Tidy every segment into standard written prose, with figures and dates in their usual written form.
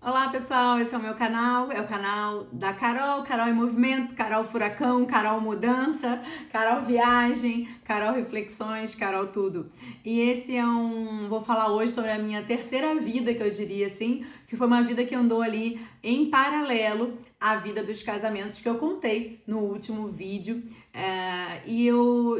Olá pessoal, esse é o canal da Carol, Carol em Movimento, Carol Furacão, Carol Mudança, Carol Viagem, Carol Reflexões, Carol Tudo. E vou falar hoje sobre a minha terceira vida, que eu diria assim, que foi uma vida que andou ali em paralelo à vida dos casamentos que eu contei no último vídeo. E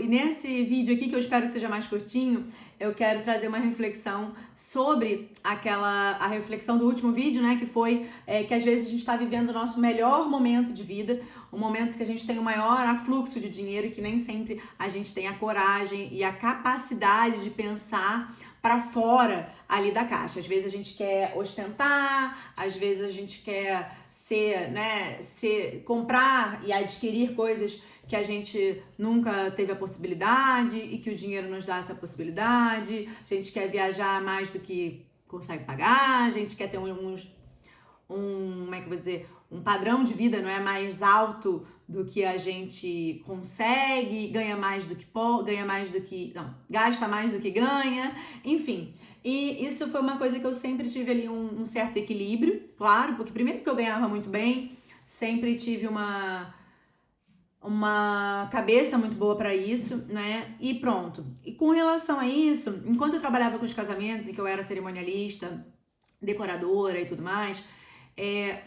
nesse vídeo aqui, que eu espero que seja mais curtinho, eu quero trazer uma reflexão sobre a reflexão do último vídeo, né? Que foi que às vezes a gente está vivendo o nosso melhor momento de vida, o momento que a gente tem o maior afluxo de dinheiro, e que nem sempre a gente tem a coragem e a capacidade de pensar para fora ali da caixa. Às vezes a gente quer ostentar, às vezes a gente quer comprar e adquirir coisas que a gente nunca teve a possibilidade e que o dinheiro nos dá essa possibilidade. A gente quer viajar mais do que consegue pagar, a gente quer ter como é que eu vou dizer, um padrão de vida, não é, mais alto do que a gente consegue, gasta mais do que ganha, enfim. E isso foi uma coisa que eu sempre tive ali um certo equilíbrio, claro, porque primeiro que eu ganhava muito bem, sempre tive uma cabeça muito boa para isso, né? E pronto. E com relação a isso, enquanto eu trabalhava com os casamentos e que eu era cerimonialista, decoradora e tudo mais,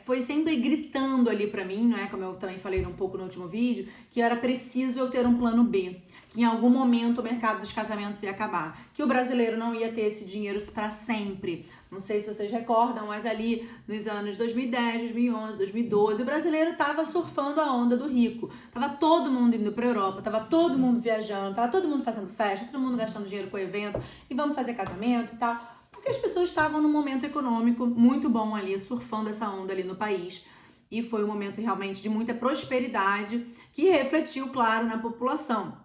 foi sempre gritando ali para mim, né? Como eu também falei um pouco no último vídeo, que era preciso eu ter um plano B, que em algum momento o mercado dos casamentos ia acabar, que o brasileiro não ia ter esse dinheiro para sempre. Não sei se vocês recordam, mas ali nos anos 2010, 2011, 2012, o brasileiro tava surfando a onda do rico. Tava todo mundo indo para Europa, tava todo mundo viajando, tava todo mundo fazendo festa, todo mundo gastando dinheiro com evento e vamos fazer casamento e tal. Porque as pessoas estavam num momento econômico muito bom ali, surfando essa onda ali no país. E foi um momento realmente de muita prosperidade que refletiu, claro, na população.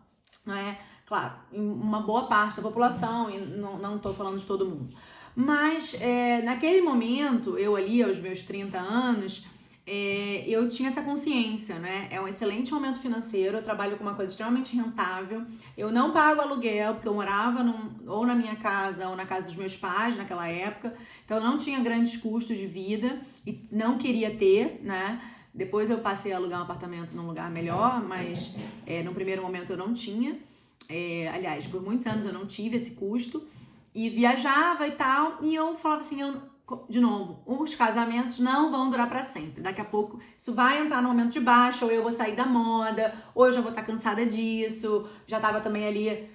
Não é? Claro, em uma boa parte da população, e não estou falando de todo mundo. Mas naquele momento, eu ali aos meus 30 anos, eu tinha essa consciência, né? É um excelente momento financeiro, eu trabalho com uma coisa extremamente rentável, eu não pago aluguel, porque eu morava ou na minha casa ou na casa dos meus pais naquela época, então eu não tinha grandes custos de vida e não queria ter, né? Depois eu passei a alugar um apartamento num lugar melhor, mas no primeiro momento eu não tinha. Aliás, por muitos anos eu não tive esse custo e viajava e tal, e eu falava assim, de novo, os casamentos não vão durar para sempre. Daqui a pouco isso vai entrar no momento de baixa, ou eu vou sair da moda, ou eu já vou estar cansada disso. Já tava também ali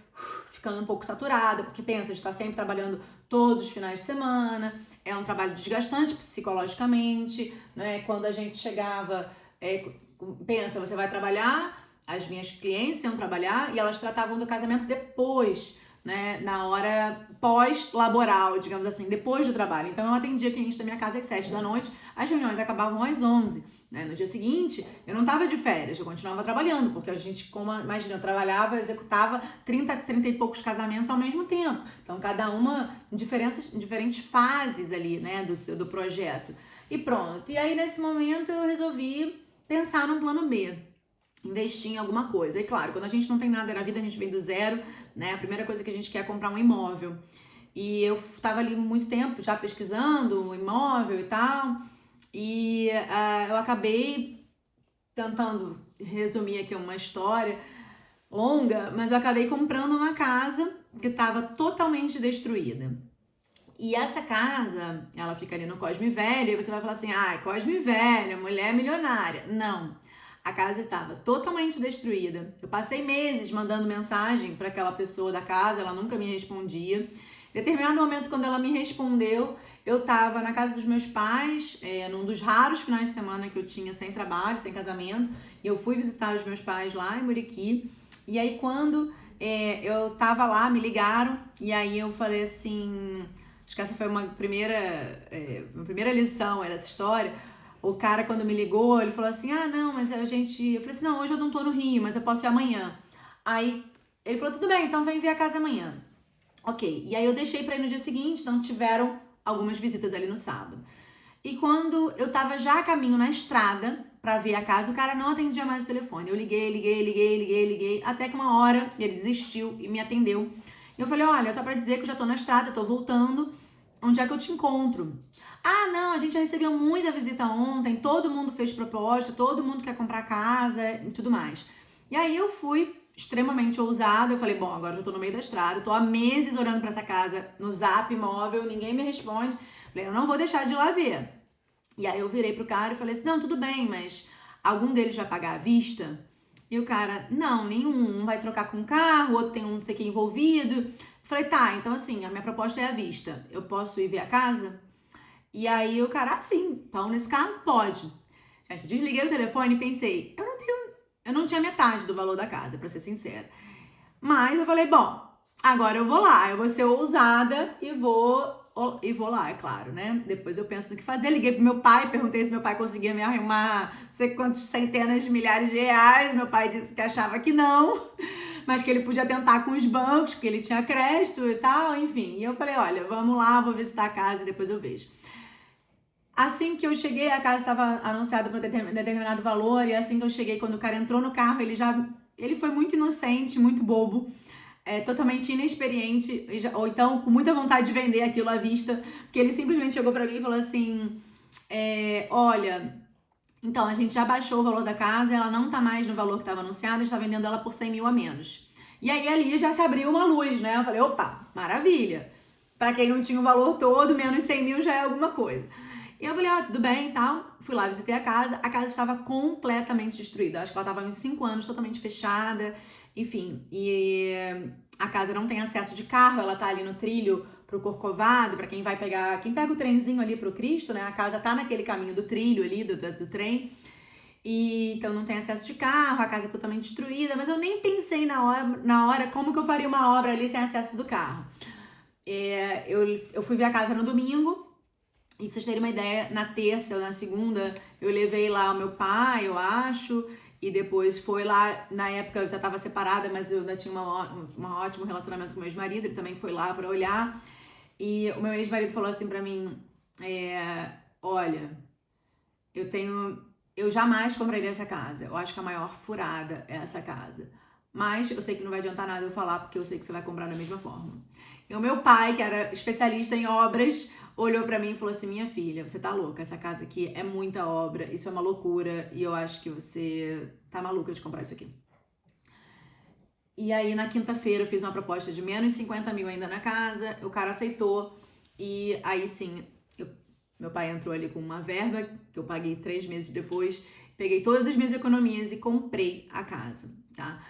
ficando um pouco saturada, porque pensa, a gente tá sempre trabalhando todos os finais de semana, é um trabalho desgastante psicologicamente, né? Quando a gente chegava, pensa, você vai trabalhar, as minhas clientes iam trabalhar e elas tratavam do casamento depois, né, na hora pós-laboral, digamos assim, depois do trabalho. Então eu atendia clientes da minha casa às 7 da noite, as reuniões acabavam às 11, né? No dia seguinte, eu não estava de férias, eu continuava trabalhando, porque a gente, imagina, eu trabalhava, executava 30 e poucos casamentos ao mesmo tempo. Então cada uma em diferentes fases ali, né, do projeto. E pronto. E aí nesse momento eu resolvi pensar num plano B, investir em alguma coisa. E claro, quando a gente não tem nada na vida, a gente vem do zero, né? A primeira coisa que a gente quer é comprar um imóvel. E eu estava ali muito tempo já pesquisando o imóvel e tal, e eu acabei tentando resumir aqui uma história longa, mas eu acabei comprando uma casa que estava totalmente destruída. E essa casa, ela fica ali no Cosme Velho, e você vai falar assim, Cosme Velho, mulher milionária. Não. A casa estava totalmente destruída. Eu passei meses mandando mensagem para aquela pessoa da casa, ela nunca me respondia. Em determinado momento, quando ela me respondeu, eu estava na casa dos meus pais, num dos raros finais de semana que eu tinha sem trabalho, sem casamento, e eu fui visitar os meus pais lá em Muriqui. E aí, quando eu estava lá, me ligaram, e aí eu falei assim, acho que essa foi uma primeira lição, era essa história. O cara, quando me ligou, ele falou assim, não, mas eu falei assim, não, hoje eu não tô no Rio, mas eu posso ir amanhã. Aí, ele falou, tudo bem, então vem ver a casa amanhã. Ok, e aí eu deixei pra ir no dia seguinte, então tiveram algumas visitas ali no sábado. E quando eu tava já a caminho na estrada pra ver a casa, o cara não atendia mais o telefone. Eu liguei, até que uma hora ele desistiu e me atendeu. E eu falei, olha, só pra dizer que eu já tô na estrada, tô voltando, onde é que eu te encontro? Ah, não, a gente já recebeu muita visita ontem, todo mundo fez proposta, todo mundo quer comprar casa e tudo mais. E aí eu fui extremamente ousada, eu falei, bom, agora eu já tô no meio da estrada, tô há meses orando pra essa casa no Zap móvel, ninguém me responde. Falei, eu não vou deixar de ir lá ver. E aí eu virei pro cara e falei assim, não, tudo bem, mas algum deles vai pagar à vista? E o cara, não, nenhum, um vai trocar com um carro, outro tem um não sei o que envolvido. Falei, tá, então assim, a minha proposta é à vista. Eu posso ir ver a casa? E aí o cara, ah, sim, então nesse caso pode. Gente, eu desliguei o telefone e pensei, eu não tinha metade do valor da casa, pra ser sincera. Mas eu falei, bom, agora eu vou lá, eu vou ser ousada e vou lá, é claro, né? Depois eu penso no que fazer. Liguei pro meu pai, perguntei se meu pai conseguia me arrumar não sei quantos centenas de milhares de reais. Meu pai disse que achava que não, mas que ele podia tentar com os bancos, porque ele tinha crédito e tal, enfim. E eu falei, olha, vamos lá, vou visitar a casa e depois eu vejo. Assim que eu cheguei, a casa estava anunciada por um determinado valor, e assim que eu cheguei, quando o cara entrou no carro, ele foi muito inocente, muito bobo, totalmente inexperiente, ou então com muita vontade de vender aquilo à vista, porque ele simplesmente chegou para mim e falou assim, olha, então a gente já baixou o valor da casa, ela não tá mais no valor que estava anunciado, está vendendo ela por 100 mil a menos. E aí ali já se abriu uma luz, né? Eu falei, opa, maravilha. Para quem não tinha o valor todo, menos 100 mil já é alguma coisa. E eu falei, tudo bem e tal. Fui lá, visitei a casa estava completamente destruída. Acho que ela estava há uns 5 anos, totalmente fechada. Enfim, e a casa não tem acesso de carro, ela tá ali no trilho pro Corcovado, para quem vai pegar, quem pega o trenzinho ali pro Cristo, né? A casa tá naquele caminho do trilho ali, do trem. E então não tem acesso de carro, a casa é totalmente destruída, mas eu nem pensei na hora como que eu faria uma obra ali sem acesso do carro. Eu fui ver a casa no domingo, e pra vocês terem uma ideia, na terça ou na segunda, eu levei lá o meu pai, eu acho, e depois foi lá, na época eu já estava separada, mas eu ainda tinha um ótimo relacionamento com o meu ex-marido, ele também foi lá para olhar, e o meu ex-marido falou assim pra mim, olha, eu jamais compraria essa casa, eu acho que a maior furada é essa casa, mas eu sei que não vai adiantar nada eu falar, porque eu sei que você vai comprar da mesma forma. E o meu pai, que era especialista em obras, olhou pra mim e falou assim, minha filha, você tá louca, essa casa aqui é muita obra, isso é uma loucura, e eu acho que você tá maluca de comprar isso aqui. E aí, na quinta-feira, eu fiz uma proposta de menos 50 mil ainda na casa, o cara aceitou, e aí sim, meu pai entrou ali com uma verba, que eu paguei 3 meses depois, peguei todas as minhas economias e comprei a casa, tá?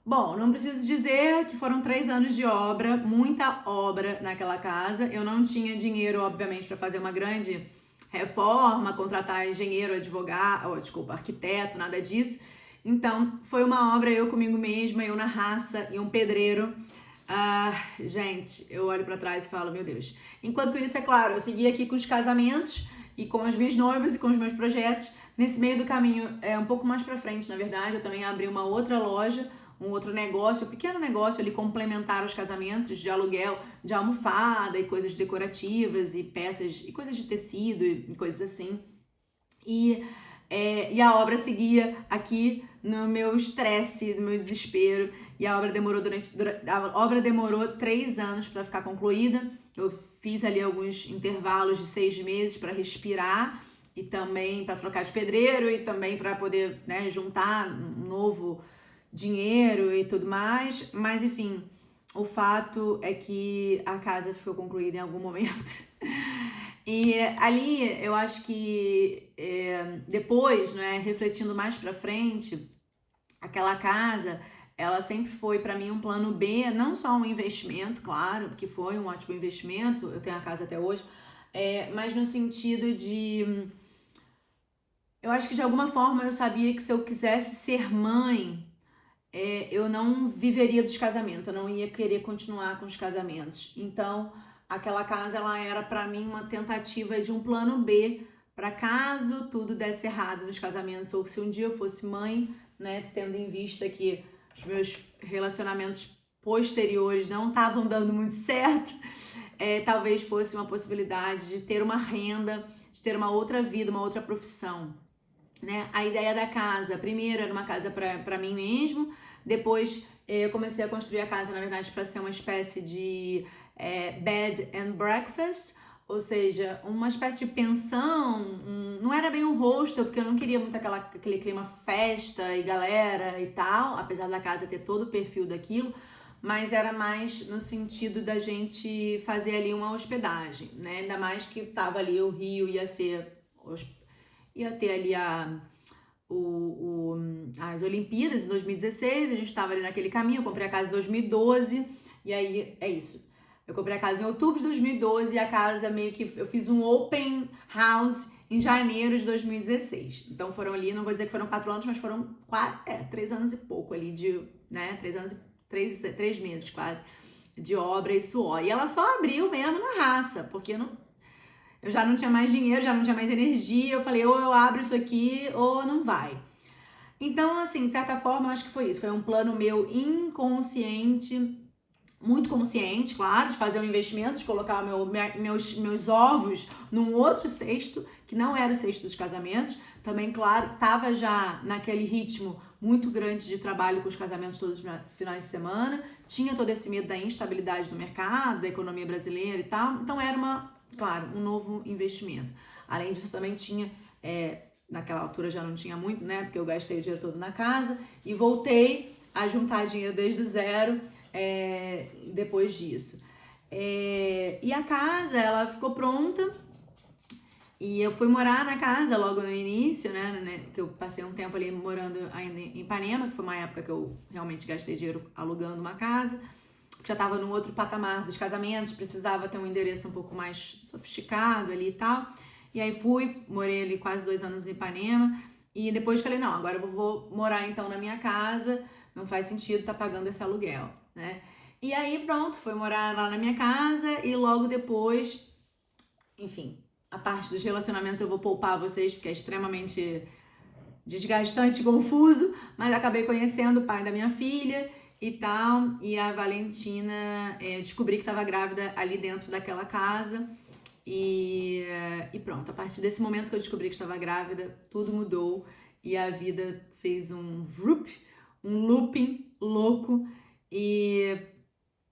Bom, não preciso dizer que foram 3 anos de obra, muita obra naquela casa. Eu não tinha dinheiro, obviamente, para fazer uma grande reforma, contratar engenheiro, advogado, arquiteto, nada disso. Então, foi uma obra eu comigo mesma, eu na raça e um pedreiro. Gente, eu olho para trás e falo, meu Deus. Enquanto isso, é claro, eu segui aqui com os casamentos e com as minhas noivas e com os meus projetos. Nesse meio do caminho, um pouco mais para frente, na verdade, eu também abri uma outra loja, um outro negócio, um pequeno negócio ali complementar os casamentos, de aluguel de almofada e coisas decorativas e peças e coisas de tecido e coisas assim. E a obra seguia aqui no meu estresse, no meu desespero, e a obra demorou 3 anos para ficar concluída. Eu fiz ali alguns intervalos de 6 meses para respirar e também para trocar de pedreiro e também para poder, né, juntar um novo dinheiro e tudo mais, mas enfim, o fato é que a casa ficou concluída em algum momento. E ali eu acho que depois, né, refletindo mais pra frente, aquela casa, ela sempre foi para mim um plano B, não só um investimento, claro, porque foi um ótimo investimento, eu tenho a casa até hoje, mas no sentido de, eu acho que de alguma forma eu sabia que se eu quisesse ser mãe, eu não viveria dos casamentos, eu não ia querer continuar com os casamentos. Então, aquela casa ela era para mim uma tentativa de um plano B para caso tudo desse errado nos casamentos ou se um dia eu fosse mãe, né, tendo em vista que os meus relacionamentos posteriores não estavam dando muito certo, talvez fosse uma possibilidade de ter uma renda, de ter uma outra vida, uma outra profissão. Né? A ideia da casa, primeiro era uma casa para mim mesmo, depois eu comecei a construir a casa, na verdade, para ser uma espécie de bed and breakfast, Ou seja, uma espécie de pensão, não era bem um hostel, porque eu não queria muito aquele clima festa e galera e tal, apesar da casa ter todo o perfil daquilo, mas era mais no sentido da gente fazer ali uma hospedagem, né? Ainda mais que tava ali o Rio, ia ter ali as Olimpíadas em 2016, a gente estava ali naquele caminho, eu comprei a casa em 2012, e aí é isso. Eu comprei a casa em outubro de 2012 e a casa meio que eu fiz um open house em janeiro de 2016. Então foram ali, não vou dizer que foram 4 anos, mas foram 3 anos e pouco ali né, 3 anos e 3 meses quase de obra e suor. E ela só abriu mesmo na raça, porque eu já não tinha mais dinheiro, já não tinha mais energia. Eu falei, ou eu abro isso aqui ou não vai. Então, assim, de certa forma, eu acho que foi isso. Foi um plano meu inconsciente, muito consciente, claro, de fazer um investimento, de colocar meus ovos num outro cesto, que não era o cesto dos casamentos. Também, claro, estava já naquele ritmo muito grande de trabalho com os casamentos todos os finais de semana. Tinha todo esse medo da instabilidade do mercado, da economia brasileira e tal. Então, era claro, um novo investimento. Além disso, também tinha... naquela altura já não tinha muito, né? Porque eu gastei o dinheiro todo na casa e voltei a juntar dinheiro desde o zero depois disso. E a casa, ela ficou pronta e eu fui morar na casa logo no início, né? Que eu passei um tempo ali morando ainda em Ipanema, que foi uma época que eu realmente gastei dinheiro alugando uma casa. Já estava num outro patamar dos casamentos, precisava ter um endereço um pouco mais sofisticado ali e tal. E aí morei ali quase 2 anos em Ipanema. E depois falei, não, agora eu vou morar então na minha casa, não faz sentido estar pagando esse aluguel, né? E aí pronto, fui morar lá na minha casa e logo depois, enfim, a parte dos relacionamentos eu vou poupar vocês, porque é extremamente desgastante e confuso, mas acabei conhecendo o pai da minha filha e tal, e a Valentina, descobri que estava grávida ali dentro daquela casa e pronto, a partir desse momento que eu descobri que estava grávida, tudo mudou e a vida fez um looping louco e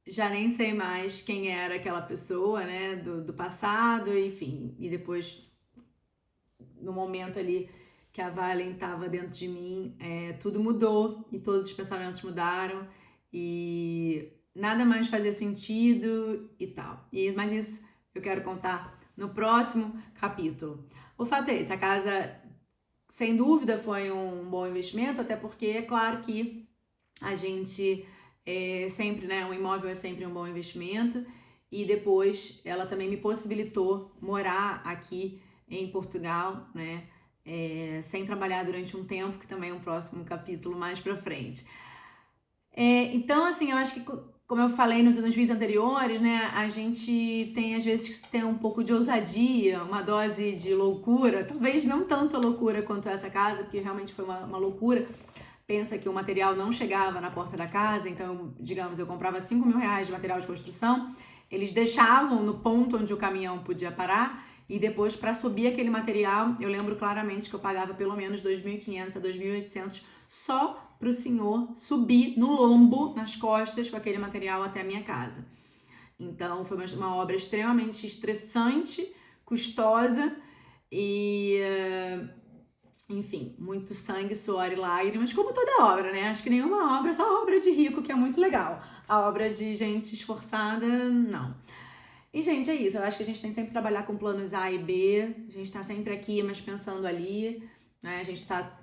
já nem sei mais quem era aquela pessoa, né, do passado, enfim, e depois no momento ali que a Valen estava dentro de mim, tudo mudou e todos os pensamentos mudaram e nada mais fazia sentido e tal. Mas isso eu quero contar no próximo capítulo. O fato é esse, a casa sem dúvida foi um bom investimento, até porque é claro que a gente sempre, né, um imóvel é sempre um bom investimento e depois ela também me possibilitou morar aqui em Portugal, né, sem trabalhar durante um tempo, que também é um próximo capítulo mais pra frente. Então, assim, eu acho que, como eu falei nos vídeos anteriores, né, a gente tem, às vezes, que ter um pouco de ousadia, uma dose de loucura, talvez não tanto a loucura quanto essa casa, porque realmente foi uma loucura. Pensa que o material não chegava na porta da casa, então, digamos, eu comprava 5 mil reais de material de construção, eles deixavam no ponto onde o caminhão podia parar, e depois, para subir aquele material, eu lembro claramente que eu pagava pelo menos 2.500 a 2.800 só para o senhor subir no lombo, nas costas, com aquele material até a minha casa. Então, foi uma obra extremamente estressante, custosa e... enfim, muito sangue, suor e lágrimas, como toda obra, né? Acho que nenhuma obra, só obra de rico, que é muito legal. A obra de gente esforçada, não. E, gente, é isso. Eu acho que a gente tem sempre que trabalhar com planos A e B. A gente tá sempre aqui, mas pensando ali, né? A gente tá...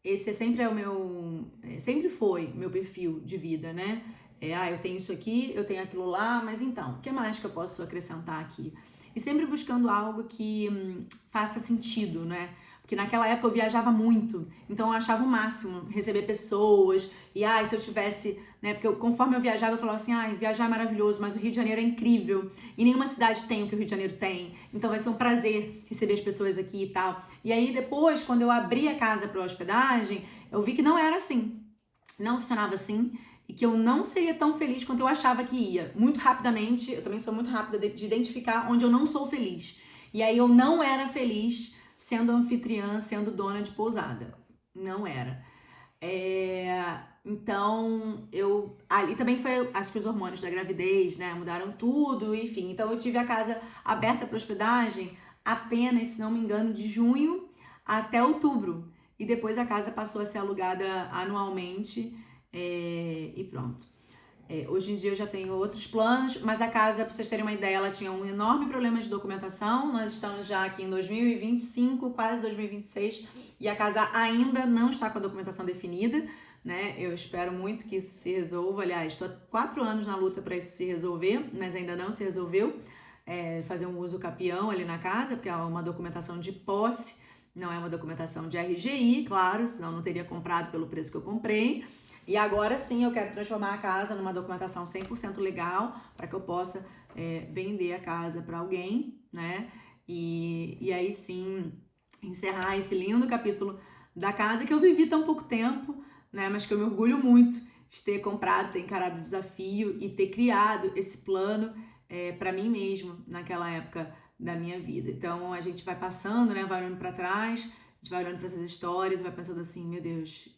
Esse sempre é o meu... sempre foi meu perfil de vida, né? Eu tenho isso aqui, eu tenho aquilo lá, mas então, o que mais que eu posso acrescentar aqui? E sempre buscando algo que faça sentido, né? Porque naquela época eu viajava muito, então eu achava o máximo receber pessoas, e se eu tivesse, né, porque conforme eu viajava eu falava assim, viajar é maravilhoso, mas o Rio de Janeiro é incrível, e nenhuma cidade tem o que o Rio de Janeiro tem, então vai ser um prazer receber as pessoas aqui e tal. E aí depois, quando eu abri a casa para hospedagem, eu vi que não era assim, não funcionava assim, e que eu não seria tão feliz quanto eu achava que ia. Muito rapidamente, eu também sou muito rápida de identificar onde eu não sou feliz. E aí eu não era feliz sendo anfitriã, sendo dona de pousada. Não era. Então, ali também foi, acho que os hormônios da gravidez, né, mudaram tudo, enfim. Então, eu tive a casa aberta para hospedagem apenas, se não me engano, de junho até outubro. E depois a casa passou a ser alugada anualmente, e pronto. Hoje em dia eu já tenho outros planos, mas a casa, para vocês terem uma ideia, ela tinha um enorme problema de documentação. Nós estamos já aqui em 2025, quase 2026, e a casa ainda não está com a documentação definida, né? Eu espero muito que isso se resolva. Aliás, estou há 4 anos na luta para isso se resolver, mas ainda não se resolveu. Fazer um uso capião ali na casa, porque é uma documentação de posse, não é uma documentação de RGI, claro, senão não teria comprado pelo preço que eu comprei. E agora sim eu quero transformar a casa numa documentação 100% legal para que eu possa vender a casa para alguém, né? E aí sim encerrar esse lindo capítulo da casa que eu vivi tão pouco tempo, né? Mas que eu me orgulho muito de ter comprado, ter encarado o desafio e ter criado esse plano para mim mesmo naquela época da minha vida. Então a gente vai passando, né? Vai olhando para trás, a gente vai olhando para essas histórias, vai pensando assim, meu Deus,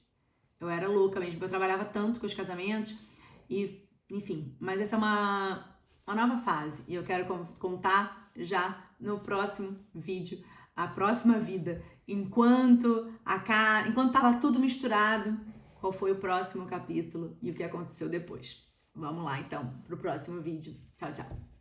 eu era louca mesmo, porque eu trabalhava tanto com os casamentos e, enfim. Mas essa é uma nova fase e eu quero contar já no próximo vídeo a próxima vida. Enquanto tava tudo misturado, qual foi o próximo capítulo e o que aconteceu depois. Vamos lá então pro próximo vídeo. Tchau, tchau.